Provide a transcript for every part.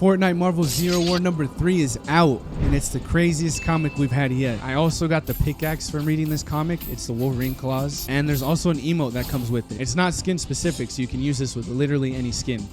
Fortnite Marvel Zero War number 3 is out, and it's the craziest comic we've had yet. I also got the pickaxe from reading this comic. It's the Wolverine claws, and there's also an emote that comes with it. It's not skin specific, so you can use this with literally any skin.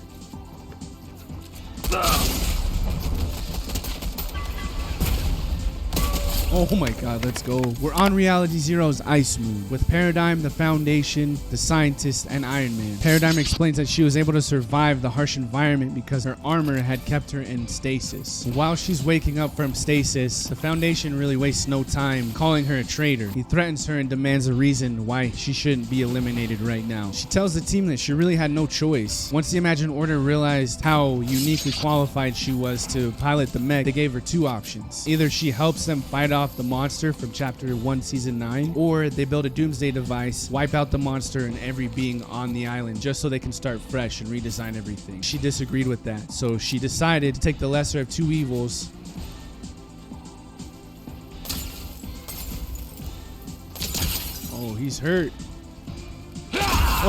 Oh my god, let's go. We're on Reality Zero's Ice Moon with Paradigm, the Foundation, the Scientist, and Iron Man. Paradigm explains that she was able to survive the harsh environment because her armor had kept her in stasis. While she's waking up from stasis, the Foundation really wastes no time calling her a traitor. He threatens her and demands a reason why she shouldn't be eliminated right now. She tells the team that she really had no choice. Once the Imagined Order realized how uniquely qualified she was to pilot the mech, they gave her two options. Either she helps them fight off the monster from chapter 1 season 9, or they build a doomsday device, wipe out the monster and every being on the island just so they can start fresh and redesign everything. She disagreed with that, so she decided to take the lesser of two evils. Oh, he's hurt.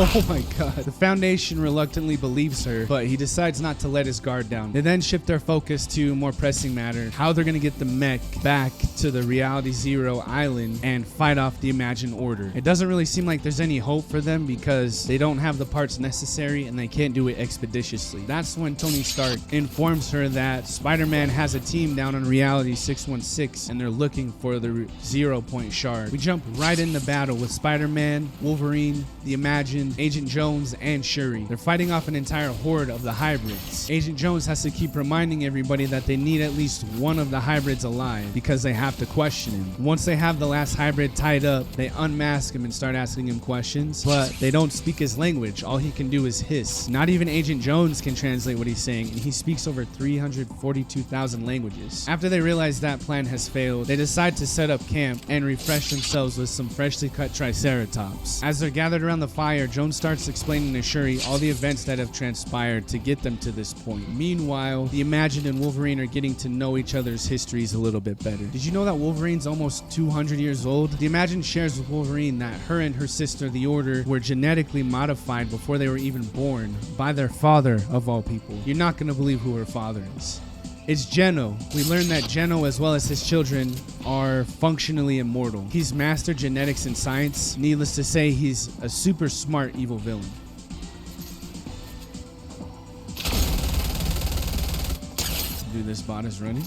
Oh my god. The Foundation reluctantly believes her, but he decides not to let his guard down. They then shift their focus to more pressing matter, how they're gonna get the mech back to the Reality Zero island and fight off the Imagined Order. It doesn't really seem like there's any hope for them because they don't have the parts necessary and they can't do it expeditiously. That's when Tony Stark informs her that Spider-Man has a team down on Reality 616 and they're looking for the 0 point shard. We jump right into battle with Spider-Man, Wolverine, the Imagined, Agent Jones, and Shuri. They're fighting off an entire horde of the hybrids. Agent Jones has to keep reminding everybody that they need at least one of the hybrids alive because they have to question him. Once they have the last hybrid tied up, they unmask him and start asking him questions, but they don't speak his language. All he can do is hiss. Not even Agent Jones can translate what he's saying, and he speaks over 342,000 languages. After they realize that plan has failed, they decide to set up camp and refresh themselves with some freshly cut Triceratops. As they're gathered around the fire, Jones starts explaining to Shuri all the events that have transpired to get them to this point. Meanwhile, the Imagined and Wolverine are getting to know each other's histories a little bit better. Did you know that Wolverine's almost 200 years old? The Imagined shares with Wolverine that her and her sister, the Order, were genetically modified before they were even born by their father, of all people. You're not going to believe who her father is. It's Geno. We learn that Geno, as well as his children, are functionally immortal. He's mastered genetics and science. Needless to say, he's a super smart evil villain. Dude, this bot is running.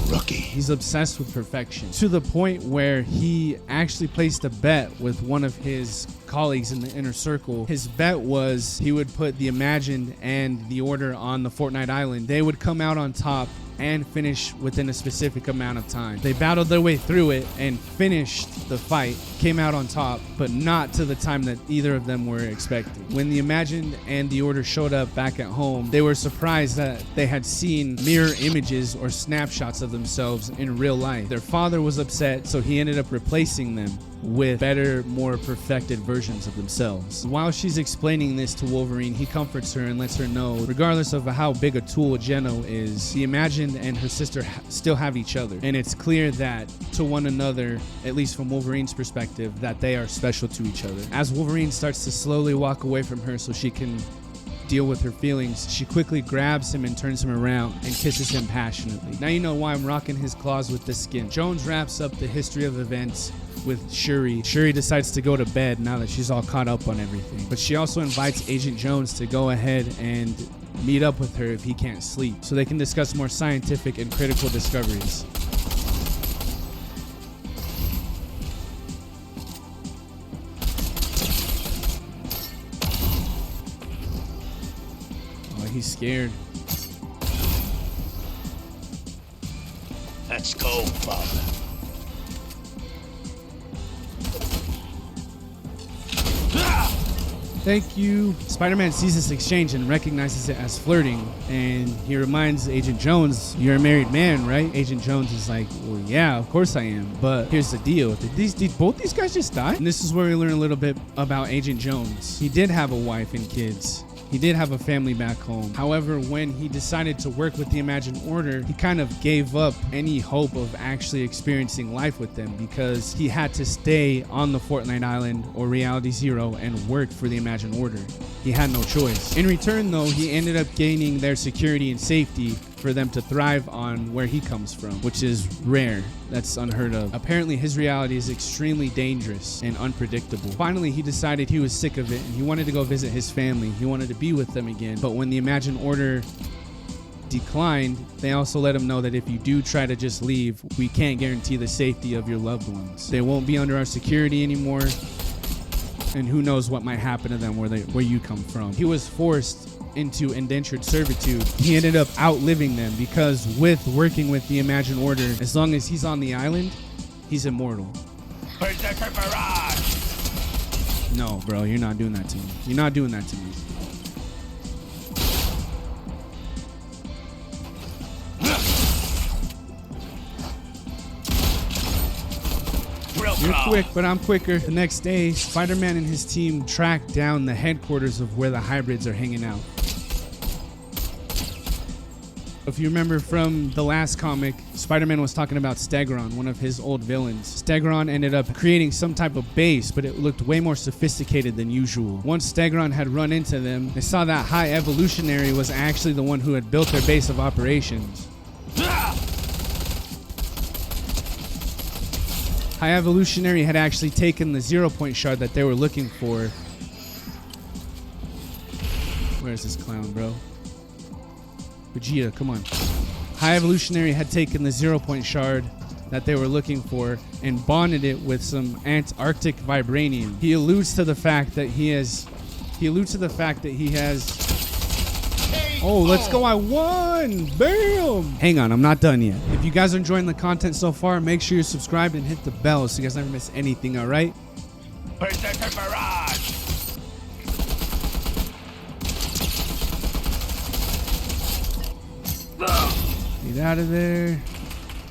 Rookie. He's obsessed with perfection to the point where he actually placed a bet with one of his colleagues in the inner circle. His bet was he would put the Imagined and the Order on the Fortnite island. They would come out on top and finish within a specific amount of time. They battled their way through it and finished the fight, came out on top, but not to the time that either of them were expecting. When the Imagined and the Order showed up back at home, they were surprised that they had seen mirror images or snapshots of themselves in real life. Their father was upset, so he ended up replacing them with better, more perfected versions of themselves. While she's explaining this to Wolverine, he comforts her and lets her know, regardless of how big a tool Geno is, the Imagined and her sister still have each other. And it's clear that to one another, at least from Wolverine's perspective, that they are special to each other. As Wolverine starts to slowly walk away from her so she can deal with her feelings, she quickly grabs him and turns him around and kisses him passionately. Now you know why I'm rocking his claws with this skin. Jones wraps up the history of events with Shuri. Shuri decides to go to bed now that she's all caught up on everything. But she also invites Agent Jones to go ahead and meet up with her if he can't sleep, so they can discuss more scientific and critical discoveries. Oh, he's scared. Let's go, Father. Thank you. Spider-Man sees this exchange and recognizes it as flirting, and he reminds Agent Jones, "You're a married man, right?" Agent Jones is like, "Well, yeah, of course I am, but here's the deal. Did both these guys just die?" And this is where we learn a little bit about Agent Jones. He did have a wife and kids. He did have a family back home. However, when he decided to work with the Imagined Order, he kind of gave up any hope of actually experiencing life with them because he had to stay on the Fortnite Island or Reality Zero and work for the Imagined Order. He had no choice. In return, though, he ended up gaining their security and safety for them to thrive on where he comes from, which is rare. That's unheard of. Apparently, his reality is extremely dangerous and unpredictable. Finally, he decided he was sick of it and he wanted to go visit his family. He wanted to be with them again. But when the Imagined Order declined, they also let him know that if you do try to just leave, we can't guarantee the safety of your loved ones. They won't be under our security anymore, and who knows what might happen to them where you come from. He was forced into indentured servitude. He ended up outliving them because with working with the Imagined Order, as long as he's on the island, he's immortal. No, bro, you're not doing that to me. You're not doing that to me. You're quick, but I'm quicker. The next day, Spider-Man and his team tracked down the headquarters of where the hybrids are hanging out. If you remember from the last comic, Spider-Man was talking about Stegron, one of his old villains. Stegron ended up creating some type of base, but it looked way more sophisticated than usual. Once Stegron had run into them, they saw that High Evolutionary was actually the one who had built their base of operations. High Evolutionary had actually taken the 0-point shard that they were looking for. Where's this clown, bro? Vegeta, come on. High Evolutionary had taken the 0-point shard that they were looking for and bonded it with some Antarctic vibranium. He alludes to the fact that he has. Oh, let's go. I won. Bam. Hang on. I'm not done yet. If you guys are enjoying the content so far, make sure you're subscribed and hit the bell so you guys never miss anything. All right. Get out of there.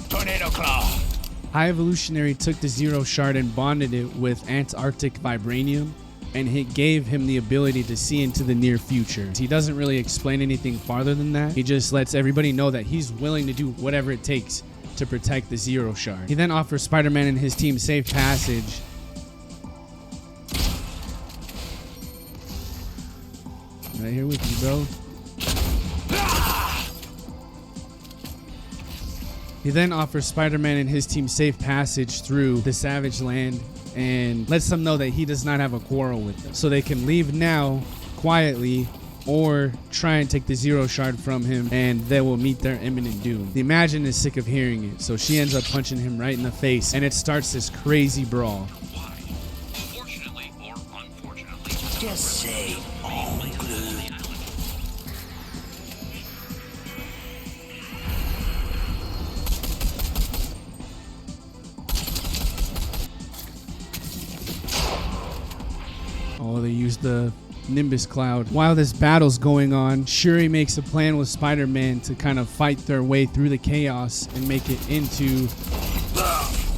Tornado Claw. High Evolutionary took the 0 shard and bonded it with Antarctic vibranium, and it gave him the ability to see into the near future. He doesn't really explain anything farther than that. He just lets everybody know that he's willing to do whatever it takes to protect the 0 shard. He then offers Spider-Man and his team safe passage. Right here with you, bro. He then offers Spider-Man and his team safe passage through the Savage Land and lets them know that he does not have a quarrel with them. So they can leave now quietly or try and take the 0 shard from him and they will meet their imminent doom. The Imagine is sick of hearing it, so she ends up punching him right in the face and it starts this crazy brawl. Why? Fortunately or unfortunately. Just say all glue. Oh, they used the Nimbus Cloud. While this battle's going on, Shuri makes a plan with Spider-Man to kind of fight their way through the chaos and make it into...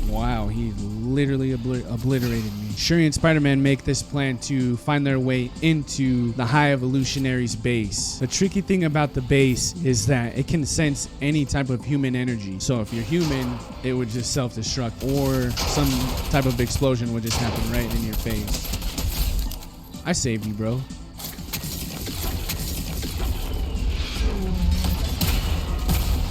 Wow, he literally obliterated me. Shuri and Spider-Man make this plan to find their way into the High Evolutionary's base. The tricky thing about the base is that it can sense any type of human energy. So if you're human, it would just self-destruct, or some type of explosion would just happen right in your face. I saved you, bro.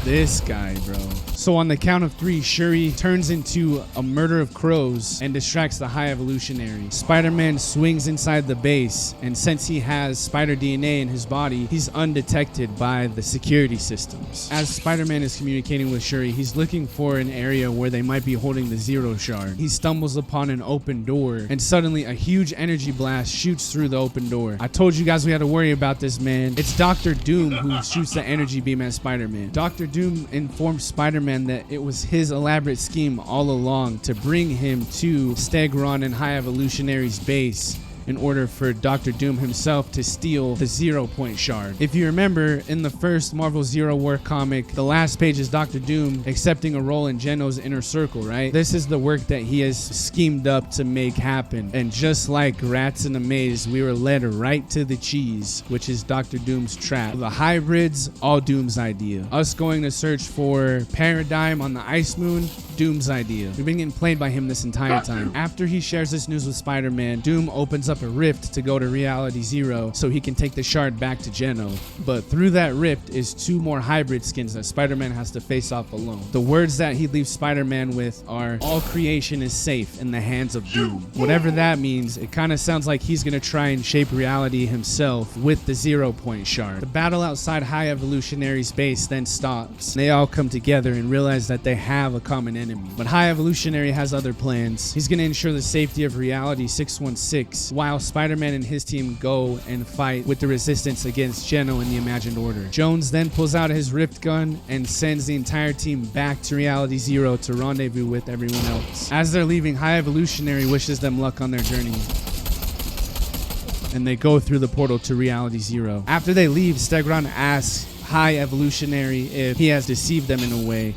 This guy, bro. So on the count of 3, Shuri turns into a murder of crows and distracts the High Evolutionary. Spider-Man swings inside the base, and since he has spider DNA in his body, he's undetected by the security systems. As Spider-Man is communicating with Shuri, he's looking for an area where they might be holding the 0 shard. He stumbles upon an open door, and suddenly a huge energy blast shoots through the open door. I told you guys we had to worry about this, man. It's Dr. Doom who shoots the energy beam at Spider-Man. Dr. Doom informs Spider-Man that it was his elaborate scheme all along to bring him to Stegron and High Evolutionary's base in order for Dr. Doom himself to steal the 0-point shard. If you remember, in the first Marvel Zero War comic, the last page is Dr. Doom accepting a role in Geno's inner circle, right? This is the work that he has schemed up to make happen. And just like rats in a maze, we were led right to the cheese, which is Dr. Doom's trap. The hybrids, all Doom's idea. Us going to search for Paradigm on the Ice Moon, Doom's idea. We've been getting played by him this entire time. After he shares this news with Spider-Man, Doom opens up a rift to go to Reality Zero so he can take the shard back to Geno. But through that rift is 2 more hybrid skins that Spider-Man has to face off alone. The words that he leaves Spider-Man with are, "All creation is safe in the hands of Doom." Whatever that means, it kind of sounds like he's gonna try and shape reality himself with the 0-point shard. The battle outside High Evolutionary's base then stops. They all come together and realize that they have a common enemy. But High Evolutionary has other plans. He's gonna ensure the safety of Reality 616 while Spider-Man and his team go and fight with the resistance against Geno and the Imagined Order. Jones then pulls out his rift gun and sends the entire team back to Reality Zero to rendezvous with everyone else. As they're leaving, High Evolutionary wishes them luck on their journey, and they go through the portal to Reality Zero. After they leave, Stegron asks High Evolutionary if he has deceived them in a way.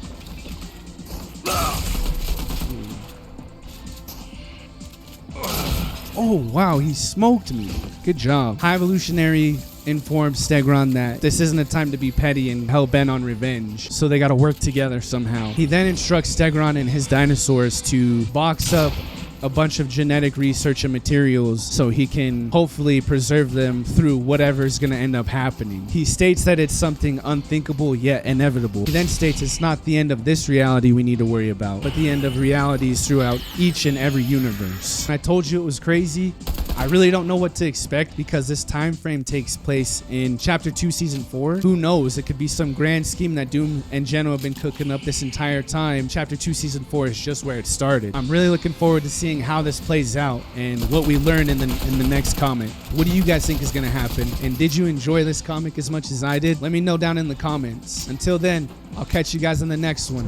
Oh wow, he smoked me. Good job. High Evolutionary informs Stegron that this isn't a time to be petty and hell-bent on revenge, so they gotta work together somehow. He then instructs Stegron and his dinosaurs to box up a bunch of genetic research and materials so he can hopefully preserve them through whatever's gonna end up happening. He states that it's something unthinkable yet inevitable. He then states it's not the end of this reality we need to worry about, but the end of realities throughout each and every universe. I told you it was crazy. I really don't know what to expect because this time frame takes place in Chapter 2, Season 4. Who knows? It could be some grand scheme that Doom and Geno have been cooking up this entire time. Chapter 2, Season 4 is just where it started. I'm really looking forward to seeing how this plays out and what we learn in the next comic. What do you guys think is going to happen? And did you enjoy this comic as much as I did? Let me know down in the comments. Until then, I'll catch you guys in the next one.